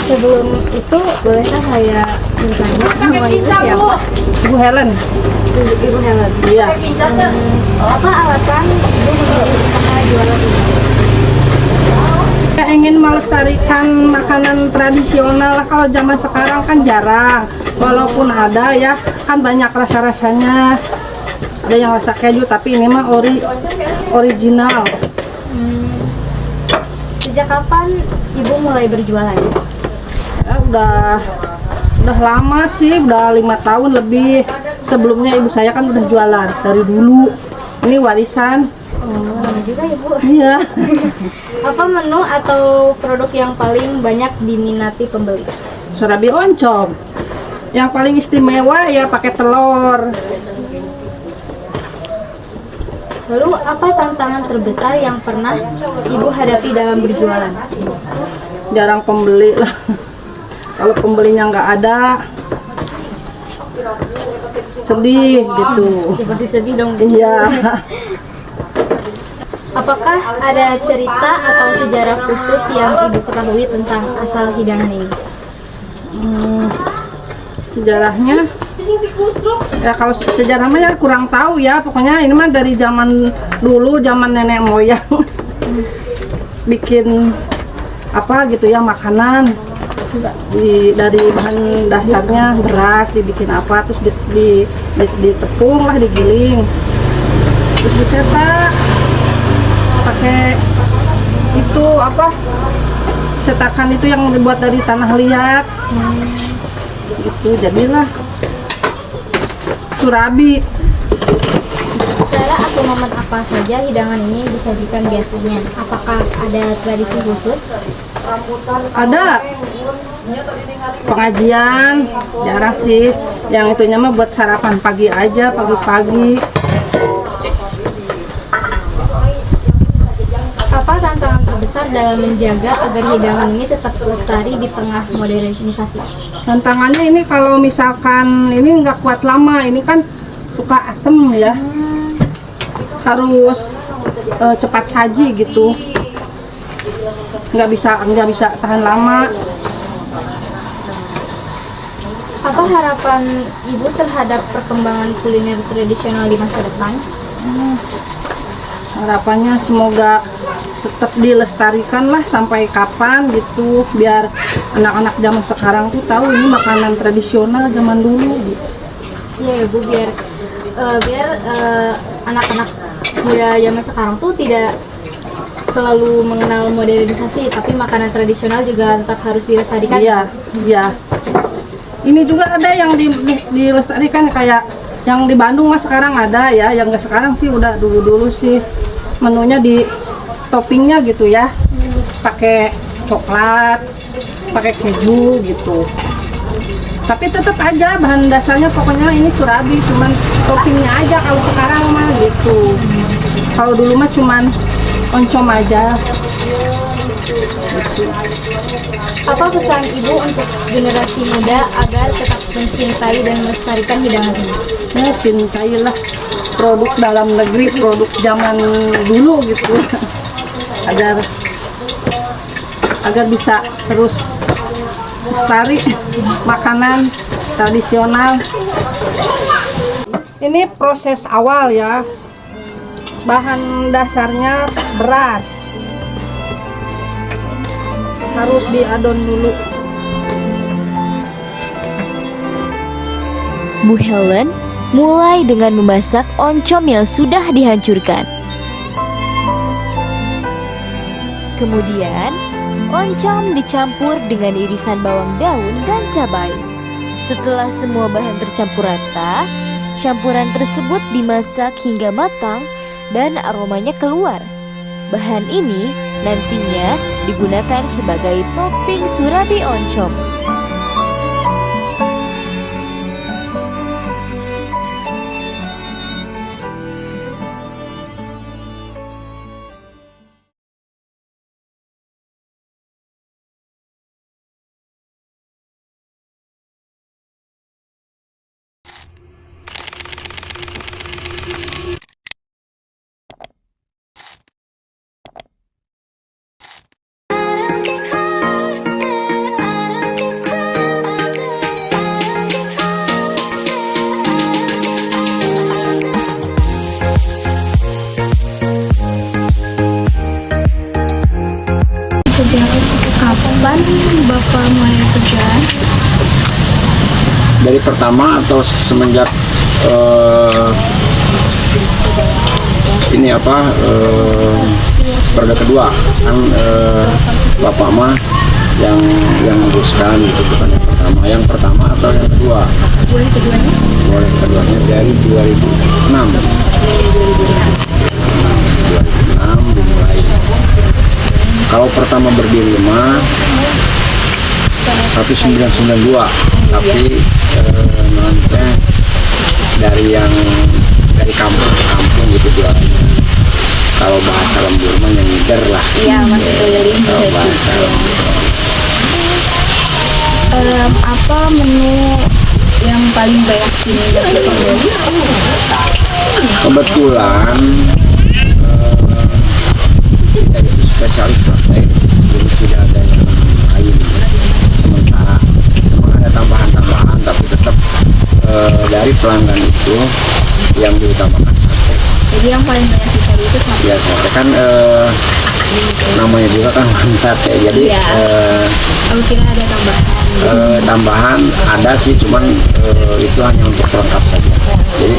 Sebelum itu bolehkah saya bertanya nama ibu siapa? Ibu Helen. Ibu Helen. Iya. Apa alasan ibu memilih usaha jualan ini? Saya ingin melestarikan makanan tradisional. Kalau zaman sekarang kan jarang. Walaupun ada ya, kan banyak rasa-rasanya. Ada yang rasa keju, tapi ini mah original. Sejak kapan ibu mulai berjualan? Ya, udah lama sih, udah 5 tahun lebih. Sebelumnya ibu saya kan udah jualan dari dulu. Ini warisan. Oh, lama juga ya bu. Iya. Apa menu atau produk yang paling banyak diminati pembeli? Surabi oncom. Yang paling istimewa ya pakai telur. Lalu apa tantangan terbesar yang pernah ibu hadapi dalam berjualan? Jarang pembeli lah. Kalau pembelinya nggak ada, sedih gitu. Ya pasti sedih dong. Iya. Apakah ada cerita atau sejarah khusus yang ibu ketahui tentang asal hidangan ini? Sejarahnya, ya kalau sejarahnya kurang tahu ya. Pokoknya ini mah dari zaman dulu, zaman nenek moyang bikin apa gitu ya, makanan dari bahan dasarnya beras, dibikin apa, terus ditepung lah, digiling, terus dicetak pakai itu apa, cetakan itu yang dibuat dari tanah liat. Gitu jadilah surabi. Cara atau momen apa saja hidangan ini disajikan biasanya? Apakah ada tradisi khusus? Ada pengajian, jarang sih. Yang itunya mah buat sarapan pagi aja, pagi-pagi. Apa tantangan terbesar dalam menjaga agar hidangan ini tetap lestari di tengah modernisasi? Tantangannya ini kalau misalkan ini nggak kuat lama, ini kan suka asem ya. Harus cepat saji gitu. Nggak bisa tahan lama. Apa harapan ibu terhadap perkembangan kuliner tradisional di masa depan? Harapannya semoga tetap dilestarikan lah sampai kapan gitu, biar anak-anak zaman sekarang tuh tahu ini makanan tradisional zaman dulu gitu. Iya ya bu, biar anak-anak muda zaman sekarang tuh tidak selalu mengenal modernisasi, tapi makanan tradisional juga tetap harus dilestarikan. Iya, iya. Ini juga ada yang dilestarikan, kayak yang di Bandung mas sekarang ada ya, yang nggak sekarang sih udah dulu sih menunya di toppingnya gitu ya, pakai coklat, pakai keju gitu. Tapi tetap aja bahan dasarnya pokoknya ini surabi, cuman toppingnya aja kalau sekarang mah gitu. Kalau dulu mah cuman oncom aja. Apa pesan ibu untuk generasi muda agar tetap mencintai dan melestarikan hidangan ini? Ya cintailah produk dalam negeri, produk zaman dulu gitu. agar bisa terus lestari makanan tradisional. Ini proses awal ya. Bahan dasarnya beras. Harus diadon dulu. Bu Helen mulai dengan memasak oncom yang sudah dihancurkan. Kemudian, oncom dicampur dengan irisan bawang daun dan cabai. Setelah semua bahan tercampur rata, campuran tersebut dimasak hingga matang dan aromanya keluar. Bahan ini nantinya digunakan sebagai topping surabi oncom. dari pertama atau semenjak ini apa periode kedua kan bapak mah yang meneruskan gitu, bukan yang pertama atau yang kedua? Boleh keduanya dari 2006 dimulai. Kalau pertama berdiri mah 1992, tapi nanti dari kampung gitu jualannya. Kalau bahasa lembur mah yang ngider lah. Iya, masih keliling. Kalau bahasa lembur. Apa menu yang paling banyak diminati pembeli? Kebetulan kita itu spesialis sate, jadi tidak ada yang lain. Sementara memang ada tambahan-tambahan, tapi tetap dari pelanggan itu yang diutamakan sate. Jadi yang paling banyak dicari itu sate. Ya sate kan namanya juga kan warung sate, jadi Iya. Kalau kira ada tambahan ada sih, cuman itu hanya untuk pelengkap saja. Jadi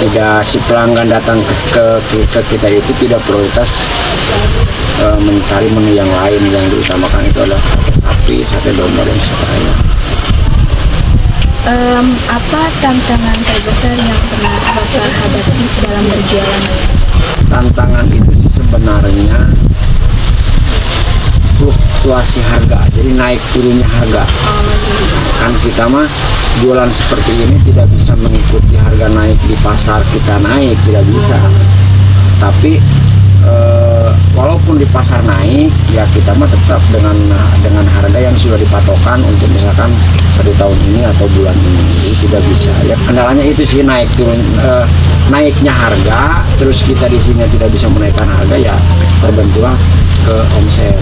tidak si pelanggan datang ke kita itu tidak prioritas mencari menu yang lain. Yang diutamakan itu adalah sate sapi, sate domba, dan sate ayam. Apa tantangan terbesar yang pernah Bapak hadapi dalam berjualan? Tantangan itu sih sebenarnya fluktuasi harga, jadi naik turunnya harga. Kan kita mah jualan seperti ini tidak bisa mengikuti harga naik di pasar kita naik, tidak bisa. Tapi walaupun di pasar naik, ya kita mah tetap dengan harga yang sudah dipatokan untuk misalkan 1 tahun ini atau bulan ini. Jadi tidak bisa. Ya kendalanya itu sih naik turun, naiknya harga, terus kita di sini tidak bisa menaikkan harga, ya terbentuklah ke omset.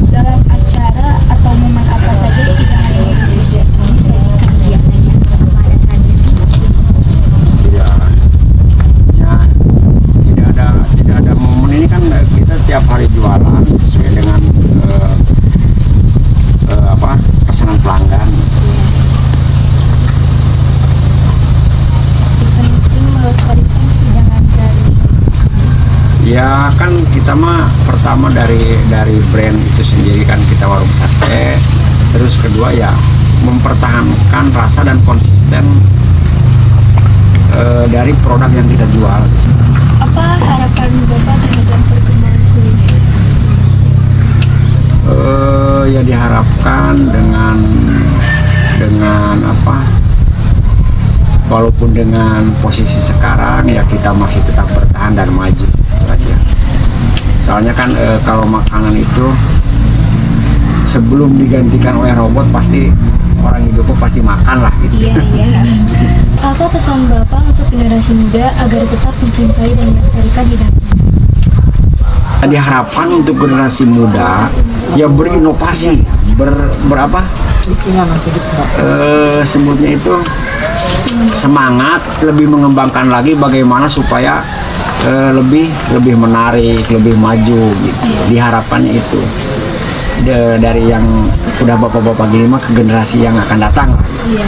Dalam acara atau momen apa saja hidangan ini disajikan biasanya? Ada tradisi khusus? Tidak ada momen ini kan kita tiap hari jualan sesuai dengan pesanan pelanggan. Itu melestarikan hidangan dari Ya kan kita mah pertama dari brand itu sendiri kan, kita warung sate. Terus kedua ya mempertahankan rasa dan konsisten dari produk yang kita jual. apa harapan Bapak terhadap perkembangan kuliner? Ya diharapkan dengan apa, walaupun dengan posisi sekarang ya kita masih tetap bertahan dan maju itu aja. Soalnya kan kalau makanan itu sebelum digantikan oleh robot pasti orang hidupnya pasti makan lah gitu. Iya. Apa pesan Bapak untuk generasi muda agar tetap mencintai dan melestarikan hidangan? Diharapkan untuk generasi muda ya berinovasi, berapa sebutnya itu semangat, lebih mengembangkan lagi bagaimana supaya lebih menarik, lebih maju gitu. Diharapkannya itu dari yang udah bapak-bapak gini mah ke generasi yang akan datang. Iya.